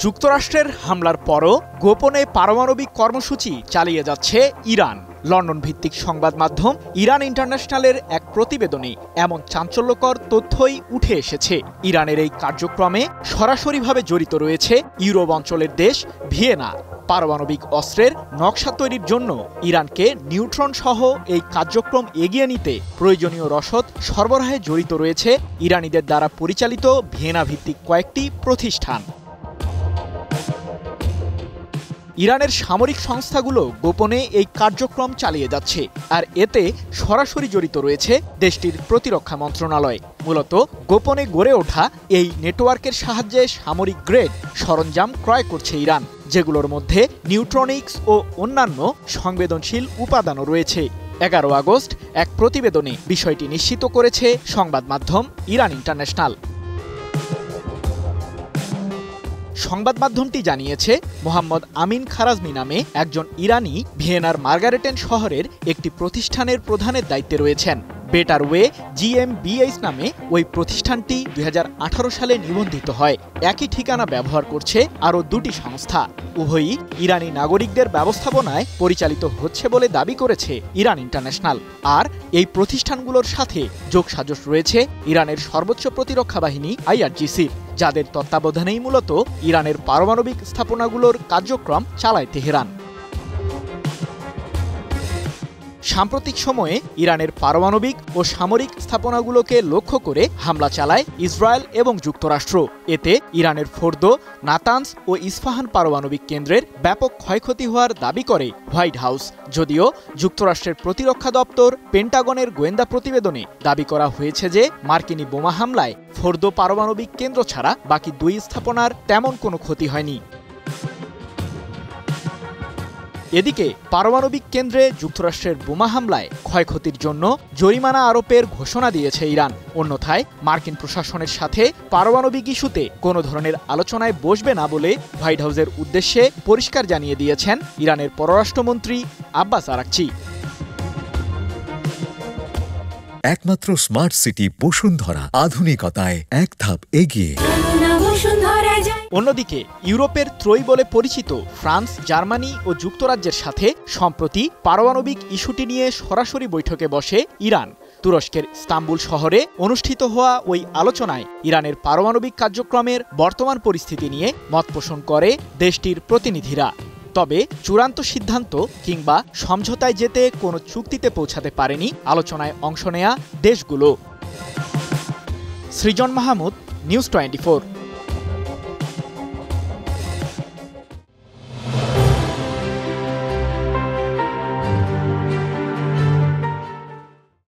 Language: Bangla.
যুক্তরাষ্ট্রের হামলার পরও গোপনে পারমাণবিক কর্মসূচি চালিয়ে যাচ্ছে ইরান। লন্ডন ভিত্তিক সংবাদ মাধ্যম ইরান ইন্টারন্যাশনালের এক প্রতিবেদনে এমন চাঞ্চল্যকর তথ্যই উঠে এসেছে। ইরানের এই কার্যক্রমে সরাসরিভাবে জড়িত রয়েছে ইউরোপ অঞ্চলের দেশ ভিয়েনা। পারমাণবিক অস্ত্রের নকশা তৈরির জন্য ইরানকে নিউট্রন সহ এই কার্যক্রম এগিয়ে নিতে প্রয়োজনীয় রসদ সরবরাহে জড়িত রয়েছে ইরানিদের দ্বারা পরিচালিত ভিয়েনা ভিত্তিক কয়েকটি প্রতিষ্ঠান। ইরানের সামরিক সংস্থাগুলো গোপনে এই কার্যক্রম চালিয়ে যাচ্ছে, আর এতে সরাসরি জড়িত রয়েছে দেশটির প্রতিরক্ষা মন্ত্রণালয়। মূলত গোপনে গড়ে ওঠা এই নেটওয়ার্কের সাহায্যে সামরিক গ্রেড সরঞ্জাম ক্রয় করছে ইরান, যেগুলোর মধ্যে নিউট্রনিক্স ও অন্যান্য সংবেদনশীল উপাদানও রয়েছে। 11 আগস্ট এক প্রতিবেদনে বিষয়টি নিশ্চিত করেছে সংবাদ মাধ্যম ইরান ইন্টারন্যাশনাল। সংবাদ মাধ্যমটি জানিয়েছে, মোহাম্মদ আমিন খারাজমি নামে একজন ইরানি ভিয়েনার মার্গারেটেন শহরের একটি প্রতিষ্ঠানের প্রধানের দায়িত্বে রয়েছেন। বেটার ওয়ে GmbH নামে ওই প্রতিষ্ঠানটি 2018 সালে নিবন্ধিত হয়। একই ঠিকানা ব্যবহার করছে আরও দুটি সংস্থা। উভয়ই ইরানি নাগরিকদের ব্যবস্থাপনায় পরিচালিত হচ্ছে বলে দাবি করেছে ইরান ইন্টারন্যাশনাল। আর এই প্রতিষ্ঠানগুলোর সাথে যোগসাজশ রয়েছে ইরানের সর্বোচ্চ প্রতিরক্ষা বাহিনী IRGC, যাদের তত্ত্বাবধানেই মূলত ইরানের পারমাণবিক স্থাপনাগুলোর কার্যক্রম চালায় তেহরান। সাম্প্রতিক সময়ে ইরানের পারমাণবিক ও সামরিক স্থাপনাগুলোকে লক্ষ্য করে হামলা চালায় ইসরায়েল এবং যুক্তরাষ্ট্র। এতে ইরানের ফোর্দো, নাতানস ও ইস্পাহান পারমাণবিক কেন্দ্রের ব্যাপক ক্ষয়ক্ষতি হওয়ার দাবি করে হোয়াইট হাউস। যদিও যুক্তরাষ্ট্রের প্রতিরক্ষা দপ্তর পেন্টাগনের গোয়েন্দা প্রতিবেদনে দাবি করা হয়েছে যে মার্কিনী বোমা হামলায় ফোর্দো পারমাণবিক কেন্দ্র ছাড়া বাকি দুই স্থাপনার তেমন কোনো ক্ষতি হয়নি। এদিকে পারমাণবিক কেন্দ্রে যুক্তরাষ্ট্রের বোমা হামলায় ক্ষয়ক্ষতির জন্য জরিমানা আরোপের ঘোষণা দিয়েছে ইরান। অন্যথায় মার্কিন প্রশাসনের সাথে পারমাণবিক ইস্যুতে কোনো ধরনের আলোচনায় বসবে না বলে হোয়াইট হাউসের উদ্দেশ্যে পরিষ্কার জানিয়ে দিয়েছেন ইরানের পররাষ্ট্রমন্ত্রী আব্বাস আরাকচি। একমাত্র স্মার্ট সিটি বসুন্ধরা, আধুনিকতায় এক ধাপ এগিয়ে। অন্যদিকে ইউরোপের ত্রয়ী বলে পরিচিত ফ্রান্স, জার্মানি ও যুক্তরাজ্যের সাথে সম্প্রতি পারমাণবিক ইস্যুটি নিয়ে সরাসরি বৈঠকে বসে ইরান। তুরস্কের ইস্তাম্বুল শহরে অনুষ্ঠিত হওয়া ওই আলোচনায় ইরানের পারমাণবিক কার্যক্রমের বর্তমান পরিস্থিতি নিয়ে মত পোষণ করে দেশটির প্রতিনিধিরা। তবে চূড়ান্ত সিদ্ধান্ত কিংবা সমঝোতায় যেতে কোনো চুক্তিতে পৌঁছাতে পারেনি আলোচনায় অংশ নেয়া দেশগুলো। সৃজন মাহমুদ, নিউজ 24।